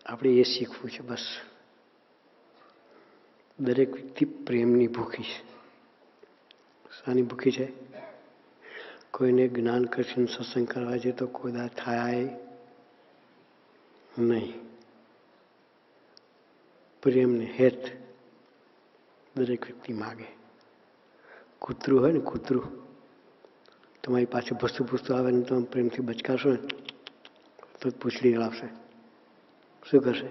આપણે એ શીખવું છે બસ. દરેક વ્યક્તિ પ્રેમની ભૂખી છે. શાની ભૂખી છે? કોઈને જ્ઞાન કૃષ્ણ સત્સંગ કરવા છે તો કોઈ થાય નહીં. પ્રેમને હેત દરેક વ્યક્તિ માગે. કૂતરું હોય ને, કૂતરું તમારી પાસે ભસતું ભસતું આવે ને તમે પ્રેમથી બચકાશો ને તો પૂંછડી હલાવશે. શું કરશે?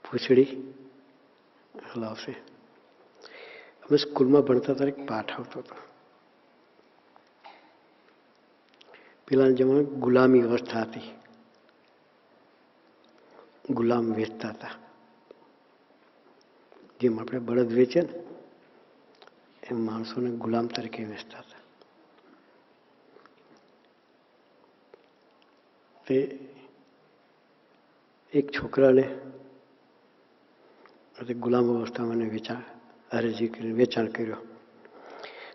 પૂંછડી હલાવશે. અમે સ્કૂલમાં ભણતા ત્યારે એક પાઠ આવતો હતો. પેલાના જમાનામાં ગુલામી અવસ્થા હતી. ગુલામ વેચતા હતા. જેમ આપણે બળદ વેચે ને એમ માણસોને ગુલામ તરીકે વેચતા હતા. તે એક છોકરાને ગુલામ અવસ્થામાં હરેજી કરીને વેચાણ કર્યો.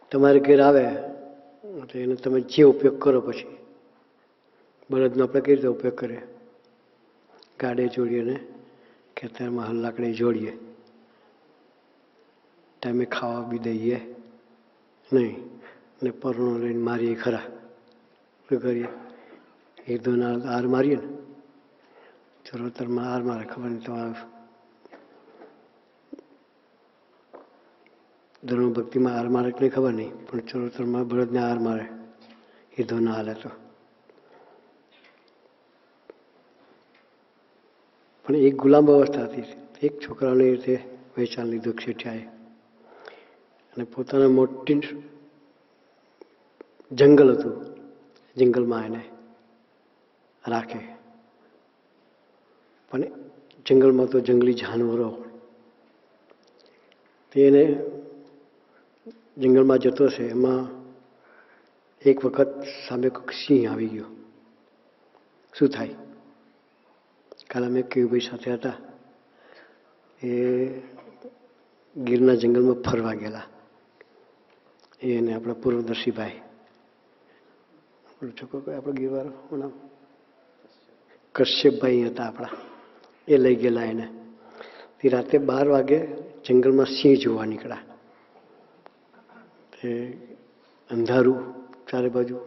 તમારે ઘેર આવે એટલે એને તમે જે ઉપયોગ કરો, પછી બળદનો આપણે કઈ રીતે ઉપયોગ કરીએ? ગાડે જોડીએ ને ખેતરમાં હલ્લાકડી જોડીએ. ટાઈમે ખાવા બી દઈએ નહીં ને પરણો લઈને મારીએ ખરા. શું કરીએ? એક દોના હાર મારીએ ને, ચરોતરમાં હાર મારે. ખબર નહીં તમારે ધર્મ ભક્તિમાં હાર મારે કે નહીં ખબર નહીં, પણ ચરોતરમાં બળદને હાર મારે એ ધોના હાલે તો. પણ એક ગુલામ અવસ્થા હતી. એક છોકરાને એ રીતે વેચાણ લીધું શેઠિયાએ અને પોતાના મોટી જંગલ હતું, જંગલમાં એને રાખે. પણ જંગલમાં તો જંગલી જાનવરો, તેને જંગલમાં જતો છે એમાં એક વખત સામે કોઈક સિંહ આવી ગયો. શું થાય? કાલે અમે કેયુભાઈ સાથે હતા, એ ગીરના જંગલમાં ફરવા ગયેલા. એને આપણા પૂર્વદર્શીભાઈ, આપણો છોકરો કોઈ આપણો ગીરવાળો નામ કશ્યપભાઈ હતા આપણા, એ લઈ ગયેલા એને. તે રાતે 12 વાગે જંગલમાં સિંહ જોવા નીકળ્યા. એ અંધારું ચારે બાજુ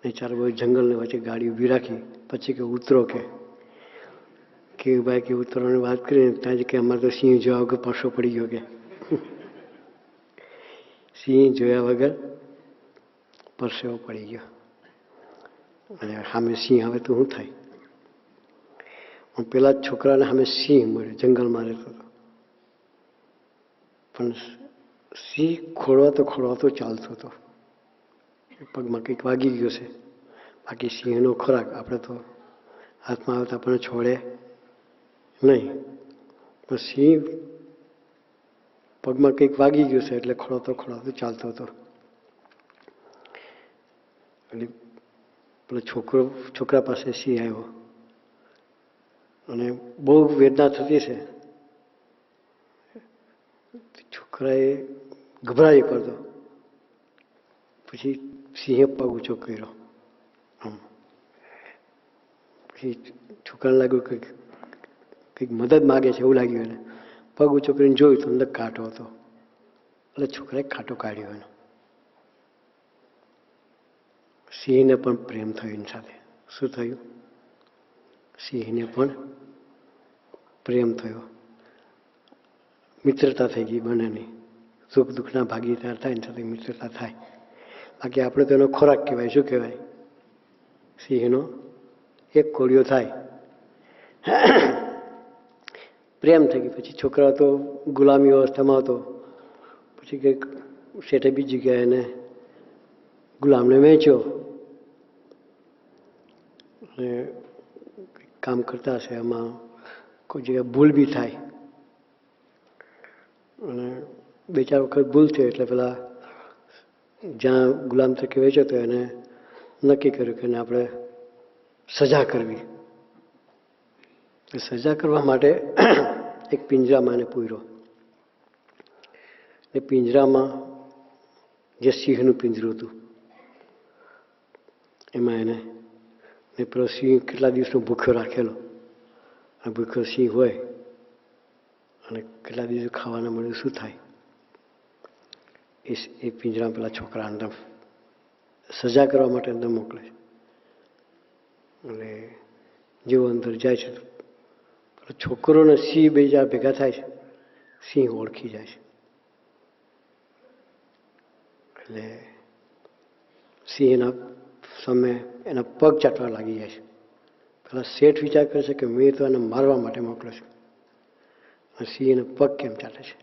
ને ચારે બાજુ જંગલને વચ્ચે ગાડી ઊભી રાખી. પછી કે ઉતરો, કે ભાઈ કે ઉતરવાની વાત કરીને ત્યાં જ કે અમારે તો સિંહ જોયા વગર પાછો પડી ગયો કે સિંહ જોયા વગર પરસેવો પડી ગયો. અને સામે સિંહ આવે તો શું થાય? પેલા છોકરાને સામે સિંહ મળ્યો, જંગલમાં રહેતો હતો. પણ સિંહ ખોળવાતો ચાલતો હતો. પગમાં કંઈક વાગી ગયો છે. બાકી સિંહનો ખોરાક આપણે તો હાથમાં આવે તો આપણને છોડે નહીં. પણ સિંહ પગમાં કંઈક વાગી ગયું છે એટલે ખોળવાતો ચાલતો હતો. એટલે પેલો છોકરા પાસે સિંહ આવ્યો અને બહુ વેદના થતી છે. છોકરાએ ગભરાઈ પડતો. પછી સિંહે પગ ઊંચો કર્યો. પછી છોકરાને લાગ્યું કે કંઈક મદદ માગે છે એવું લાગ્યું એને. પગ ઊંચો કરીને જોયું તો અંદર કાંટો હતો. એટલે છોકરાએ કાંટો કાઢ્યો એનો. સિંહને પણ પ્રેમ થયો એની સાથે. શું થયું? સિંહને પણ પ્રેમ થયો. મિત્રતા થઈ ગઈ બંનેની. સુખ દુઃખના ભાગીદાર થાય એની સાથે મિત્રતા થાય. બાકી આપણે તો એનો ખોરાક કહેવાય. શું કહેવાય? સિંહનો એક કોળિયો થાય. પ્રેમ થઈ ગઈ. પછી છોકરા તો ગુલામી અવસ્થામાં હતો. પછી કંઈક શેઠે બીજી જગ્યાએ એને ગુલામને વેચ્યો. અને કામ કરતા હશે, એમાં કોઈ જગ્યાએ ભૂલ બી થાય અને 2-4 વખત ભૂલ થઈ એટલે પેલા જ્યાં ગુલામ તરીકે વેચ્યો તો એને નક્કી કર્યું કે એને આપણે સજા કરવી. સજા કરવા માટે એક પિંજરામાં એને પૂર્યો. એ પિંજરામાં જે સિંહનું પિંજરું હતું એમાં એને પેલો સિંહ કેટલા દિવસનો ભૂખ્યો રાખેલો. અને ભૂખ્યો સિંહ હોય અને કેટલા દિવસો ખાવાના મળ્યું શું થાય? એ પિંજરા પેલા છોકરા અંદર સજા કરવા માટે અંદર મોકલે છે. અને જેવો અંદર જાય છે તો છોકરો ને સિંહ બે જ્યાં ભેગા થાય છે, સિંહ ઓળખી જાય છે. એટલે સિંહ એના સામે એના પગ ચાટવા લાગી જાય છે. પેલા શેઠ વિચાર કરે છે કે મેં તો એને મારવા માટે મોકલ્યો છે, અને સિંહ એને પગ કેમ ચાટે છે?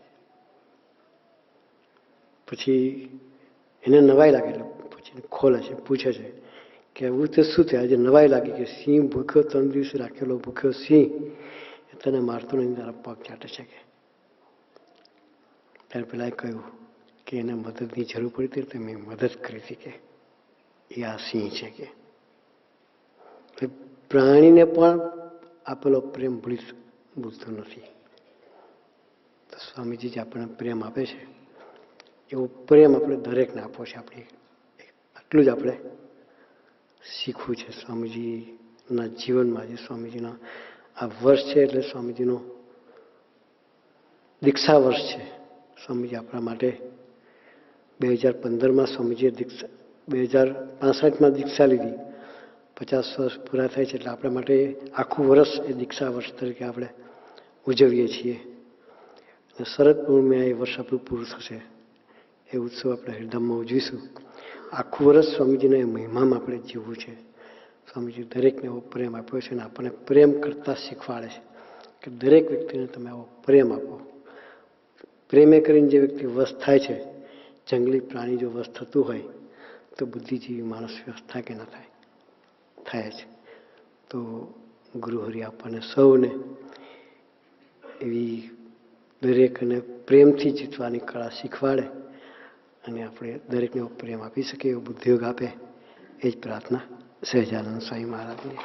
પછી એને નવાઈ લાગે એટલે પછી ખોલે છે, પૂછે છે કે એવું તો શું થયું? આજે નવાઈ લાગી કે સિંહ ભૂખ્યો 3 દિવસ રાખેલો ભૂખ્યો સિંહ તને મારતો નહીં, તારા પગ ચાટે છે કે? ત્યારે પેલા કહ્યું કે એને મદદની જરૂર પડી હતી તો મેં મદદ કરી હતી કે એ આ સિંહ છે કે. પ્રાણીને પણ આપેલો પ્રેમ ભૂલતો નથી. તો સ્વામીજી જે આપણને પ્રેમ આપે છે એવો પ્રેમ આપણે દરેકને આપવો છે. આપણે આટલું જ આપણે શીખવું છે. સ્વામીજીના જીવનમાં જે સ્વામીજીના આ વર્ષ છે એટલે સ્વામીજીનો દીક્ષા વર્ષ છે. સ્વામીજી આપણા માટે 2015માં સ્વામીજીએ દીક્ષા 2065માં દીક્ષા લીધી. 50 વર્ષ પૂરા થાય છે એટલે આપણા માટે આખું વર્ષ એ દીક્ષા વર્ષ તરીકે આપણે ઉજવીએ છીએ. અને શરદ પૂર્ણિમા એ વર્ષ આપણું પૂરું થશે. એ ઉત્સવ આપણે હરિધામમાં ઉજવીશું. આખું વર્ષ સ્વામીજીના એ મહિમામાં આપણે જીવવું છે. સ્વામીજી દરેકને એવો પ્રેમ આપ્યો છે અને આપણને પ્રેમ કરતાં શીખવાડે છે કે દરેક વ્યક્તિને તમે આવો પ્રેમ આપો. પ્રેમે કરીને જે વ્યક્તિ વશ થાય છે, જંગલી પ્રાણી જો વશ થતું હોય તો બુદ્ધિજીવી માણસ વશ થાય કે ના થાય? થાય છે. તો ગુરુહરિ આપણને સૌને એવી દરેકને પ્રેમથી જીતવાની કળા શીખવાડે અને આપણે દરેકને પ્રેમ આપી શકીએ એવો બુદ્ધિયોગ આપે, એ જ પ્રાર્થના સહજાનંદ સ્વામી મહારાજની.